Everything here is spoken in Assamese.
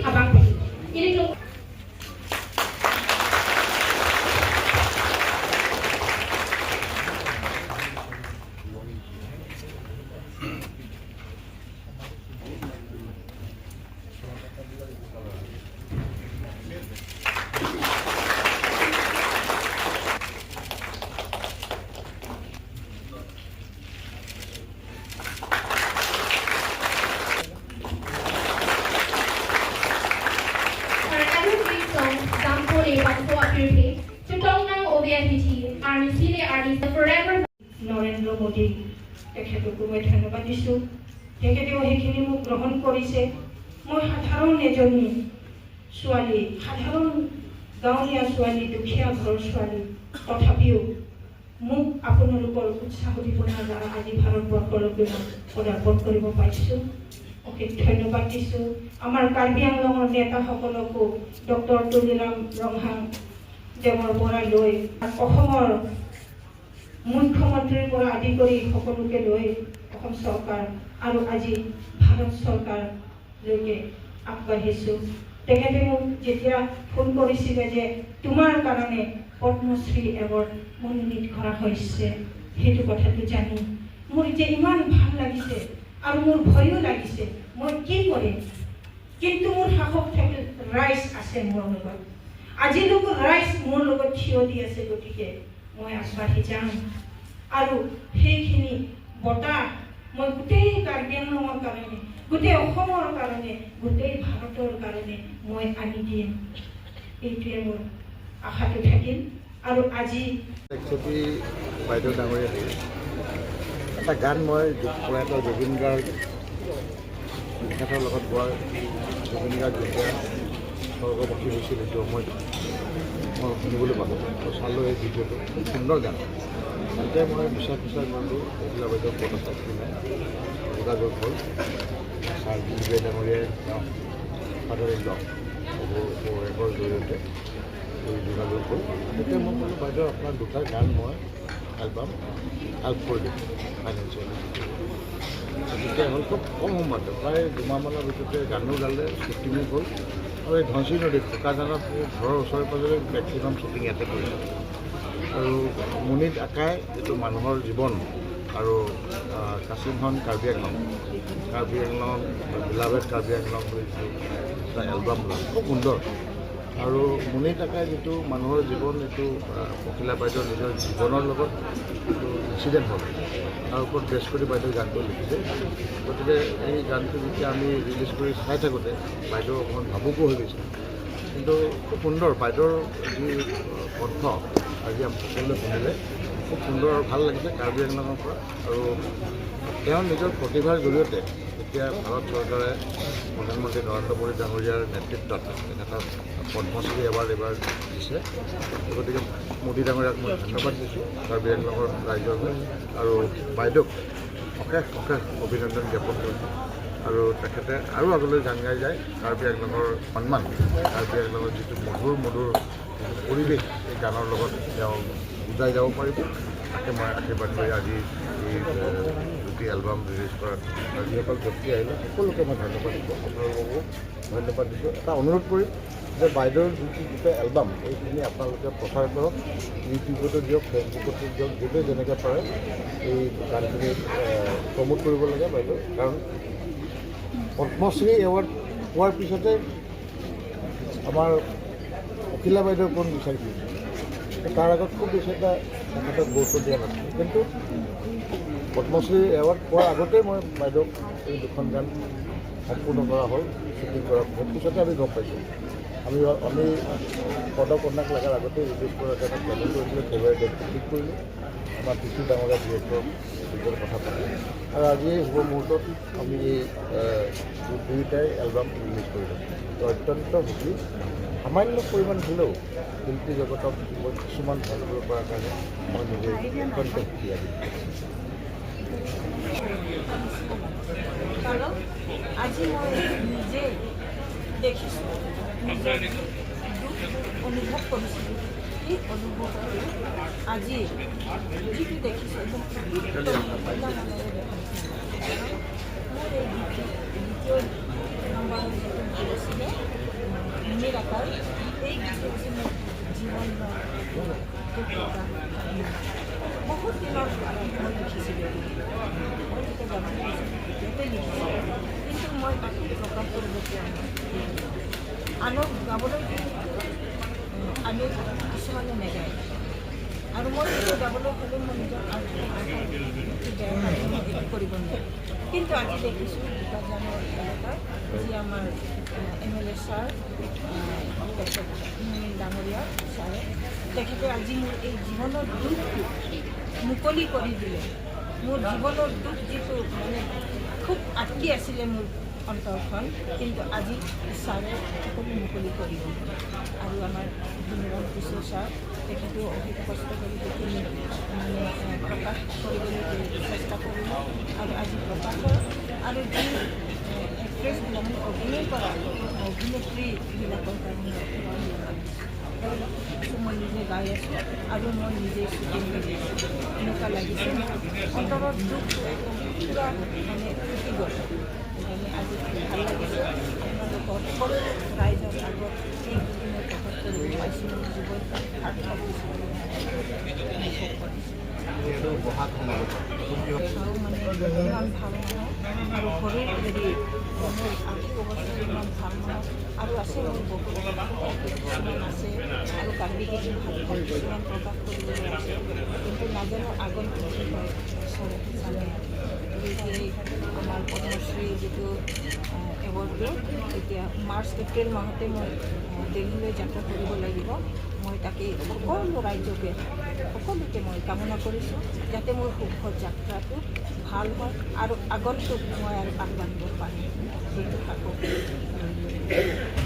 habang pagi. Ini Narendra Modi তেখেতকো মই ধন্যবাদ দিছোঁ। তেখেতেও সেইখিনি মোক গ্ৰহণ কৰিছে। মই সাধাৰণ এজনী ছোৱালী, সাধাৰণ গাঁৱলীয়া ছোৱালী, দুখীয়া ঘৰৰ ছোৱালী, তথাপিও মোক আপোনালোকৰ উৎসাহ উদ্দীপনাৰ দ্বাৰা আজি ভাৰতবৰ্ষলৈকে পদাৰ্পণ কৰিব পাৰিছোঁ। অশেষ ধন্যবাদ দিছোঁ। আমাৰ কাৰ্বি আংলঙৰ নেতাসকলকো ডক্টৰ তুলিৰাম ৰংহাং দেৱৰ পৰা লৈ অসমৰ মুখ্যমন্ত্ৰীৰ পৰা আদি কৰি সকলোকে লৈ অসম চৰকাৰ আৰু আজি ভাৰত চৰকাৰলৈকে আগবাঢ়িছোঁ। তেখেতে মোক যেতিয়া ফোন কৰিছিলে যে তোমাৰ কাৰণে পদ্মশ্ৰী এৱাৰ্ড মনোনীত কৰা হৈছে, সেইটো কথাটো জানি মোৰ এতিয়া ইমান ভাল লাগিছে আৰু মোৰ ভয়ো লাগিছে। মই কি কৰিম, কিন্তু মোৰ সাহস থাকিল, ৰাইজ আছে মোৰ লগত। আজিলৈকে ৰাইজ মোৰ লগত থিয় দি আছে, গতিকে মই আগবাঢ়ি যাম আৰু সেইখিনি বঁটা মই গোটেই কাৰ্বি আংলঙৰ কাৰণে, গোটেই অসমৰ কাৰণে, গোটেই ভাৰতৰ কাৰণে মই আনি দিম, এইটোৱে মোৰ আশাটো থাকিল। আৰু আজি বাইদেউ ডাঙৰীয়া এটা গান মই প্ৰয়াত জুবিন গাৰ্গ তেখেতৰ লগত গোৱা, জুবিন গাৰ্গ যেতিয়া স্বৰ্গবাসী হৈছিল সেইটো সময়ত মই শুনিবলৈ পালোঁ। মই চালোঁ এই ভিডিঅ'টো, খুব সুন্দৰ গান। তেতিয়া মই বিচাৰ কৰিলোঁ এইবিলাক বাইদেউ ক'ত আছে কি নাই, যোগাযোগ হ'ল। ছাৰ বিজয় ডাঙৰীয়াই তেওঁ সাদৰে লওঁ এপৰ জৰিয়তে যোগাযোগ হ'ল। তেতিয়া মই ক'লোঁ বাইদেউ আপোনাৰ দুটা গান মই এলবাম হেল্প কৰি দিম ফাইনেন্সিয়েলি। তেতিয়া হ'ল খুব কম সময়তে, প্ৰায় দুমাহমানৰ ভিতৰতে গানো গালে, শ্বুটিঙো হ'ল। আৰু এই ধনশিৰি নদীত কোকাজানত ঘৰৰ ওচৰে পাঁজৰে মেক্সিমাম শ্বুটিং ইয়াতে কৰিছোঁ। আৰু মুনিত আকাই যিটো মানুহৰ জীৱন আৰু কাচিমখন কাৰ্বি আংলং বিলাবেট কাৰ্বি আংলং বুলি এটা এলবাম ওলাল, খুব সুন্দৰ। আৰু মুনিত আকাই যিটো মানুহৰ জীৱন, এইটো পখিলা বাইদেউৰ নিজৰ জীৱনৰ লগত যিটো ইনচিডেণ্ট হ'ল তাৰ ওপৰত বেছ কৰি বাইদেউ গানটো লিখিছে। গতিকে এই গানটো যেতিয়া আমি ৰিলিজ কৰি চাই থাকোঁতে বাইদেউ অকণমান ভাবুকো হৈ গৈছে, কিন্তু খুব সুন্দৰ বাইদেউৰ যি কণ্ঠ আজি আমি সকলোৱে শুনিলে খুব সুন্দৰ আৰু ভাল লাগিছে কাৰ্বি আংলঙৰ পৰা। আৰু তেওঁৰ নিজৰ প্ৰতিভাৰ জৰিয়তে এতিয়া ভাৰত চৰকাৰে প্ৰধানমন্ত্ৰী নৰেন্দ্ৰ মোদী ডাঙৰীয়াৰ নেতৃত্বত তেখেতক পদ্মশ্ৰী এৱাৰ্ড এইবাৰ দিছে। গতিকে মোদী ডাঙৰীয়াক মই ধন্যবাদ দিছোঁ কাৰ্বি আংলঙৰ ৰাইজৰ হৈ, আৰু বাইদেউক অশেষ অভিনন্দন জ্ঞাপন কৰিছোঁ। আৰু তেখেতে আৰু আগলৈ গান গাই যায়, কাৰ্বি আংলঙৰ সন্মান, কাৰ্বি আংলঙৰ যিটো মধুৰ পৰিৱেশ এই গানৰ লগত তেওঁ বুজাই যাব পাৰিব, তাকে মই আশীৰ্বাদ কৰি আজি এই দুটি এলবাম ৰিলিজ কৰাত যিসকল ব্যক্তি আহিলে সকলোকে মই ধন্যবাদ দিছোঁ, আপোনালোককো ধন্যবাদ দিছোঁ। এটা অনুৰোধ কৰিম যে বাইদেউৰ দুটা এলবাম এইখিনি আপোনালোকে প্ৰচাৰ কৰক, ইউটিউবতো দিয়ক, ফেচবুকতো দিয়ক, য'তে যেনেকৈ পাৰে এই গানখিনি প্ৰমোট কৰিব লাগে বাইদেউ। কাৰণ পদ্মশ্ৰী এৱাৰ্ড পোৱাৰ পিছতে আমাৰ পখিলা বাইদেউ কোন বিচাৰি ফুৰিছে, তাৰ আগত খুব বেছি এটা তেখেতক গুৰুত্ব দিয়া নাছিল। কিন্তু পদ্মশ্ৰী এৱাৰ্ড পোৱাৰ আগতেই মই বাইদেউক এই দুখন গান সম্পূৰ্ণ কৰা হ'ল, শ্বুটিং কৰাৰ পিছতে আমি গম পাইছোঁ। আমি পদক কন্যাক লগাৰ আগতেই ৰিলিজ কৰাৰ কাৰণে প্লেনিং কৰিছিলোঁ, ফেব্ৰুৱাৰী ডেটটো ঠিক কৰিলোঁ। আমাৰ পিছু ডাঙৰীয়া ডিৰেক্টৰ নিজৰ কথা পাতিলোঁ, আৰু আজি এই শুভ মুহূৰ্তত আমি এই দুয়োটাই এলবাম ৰিলিজ কৰিলোঁ। তো অত্যন্ত সুখী, সামান্য পৰিমাণ হ'লেও শিল্পী জগতক মই কিছুমান ভাল কৰিব পৰাৰ কাৰণে মই নিজে অত্যন্ত সুখী আজি। কাৰণ আজি মই নিজে দেখিছোঁ, নিজে অনুভৱ কৰিছিলোঁ। এই অনুভৱটো আজি যিটো দেখিছোঁ একদম মোৰ এই দ্বিতীয় নম্বৰ যিটো আছিলে ছাৰ এই গীতটো হৈছে মোৰ জীৱনৰ বহুত দিনৰ মই লিখিছিলোঁ মই যেতিয়া গাবলৈ গৈছিলোঁ তেতিয়াতে লিখিছিলোঁ কিন্তু মই তাকে প্ৰকাশ কৰিব পৰা নাই আনক গাবলৈ আনি কিছুমানে নেগায় আৰু মই যেতিয়া গাবলৈ হ'লে মই নিজৰ কৰিব নোৱাৰোঁ কিন্তু আজি দেখিছোঁ বোকাজানৰ এলেকাৰ যি আমাৰ MLA ছাৰ ডাঙৰীয়া ছাৰে তেখেতে আজি মোৰ এই জীৱনৰ দুখটো মুকলি কৰি দিলে মোৰ জীৱনৰ দুখ যিটো মানে খুব আটকি আছিলে মোৰ অন্তৰখন কিন্তু আজি ছাৰে সকলো মুকলি কৰিব আৰু আমাৰ ধন্যবাদ কিশোৰ ছাৰ তেখেতেও অধিক কষ্ট কৰি সেইখিনি মানে প্ৰকাশ কৰিবলৈ চেষ্টা কৰিলে আৰু আজি প্ৰকাশ হ'ল আৰু যি এক্ট্ৰেছবিলাক মানে অভিনয় কৰা অভিনেত্ৰীবিলাকৰ কাৰণে মই নিজে গাই আছোঁ আৰু মই নিজে শ্বুটিং কৰি আছোঁ এনেকুৱা লাগিছে অন্তৰৰ দুখটো পূৰা মানে উঠি গ'ল সেইকাৰণে আজি ভাল লাগিছে আপোনালোকৰ সকলো ৰাইজৰ আগত এইখিনি মই প্ৰকাশ কৰিব পাইছোঁ মোৰ জীৱন সাৰ্থক মানে ইমান ভাল নহয় আৰু শৰীৰ যদি মোৰ আৰ্থিক অৱস্থা ইমান ভাল নহয় আৰু আছে মোৰ বহুত কিছুমান আছে আৰু কান্দি কিছুমান প্ৰকাশ কৰিবলৈ আছে কিন্তু নাজানো আগন্তুক কি হয় ঈশ্বৰে জানে এই আমাৰ পদ্মশ্ৰী যিটো এৱাৰ্ডটো এতিয়া মাৰ্চ এপ্ৰিল মাহতে মই দিল্লীলৈ যাত্ৰা কৰিব লাগিব মই তাকে সকলো ৰাইজকে সকলোকে মই কামনা কৰিছোঁ যাতে মোৰ শুভ যাত্ৰাটো ভাল হয় আৰু আগন্তুক মই আৰু আগবাঢ়িব পাৰিম সেইটো থাকক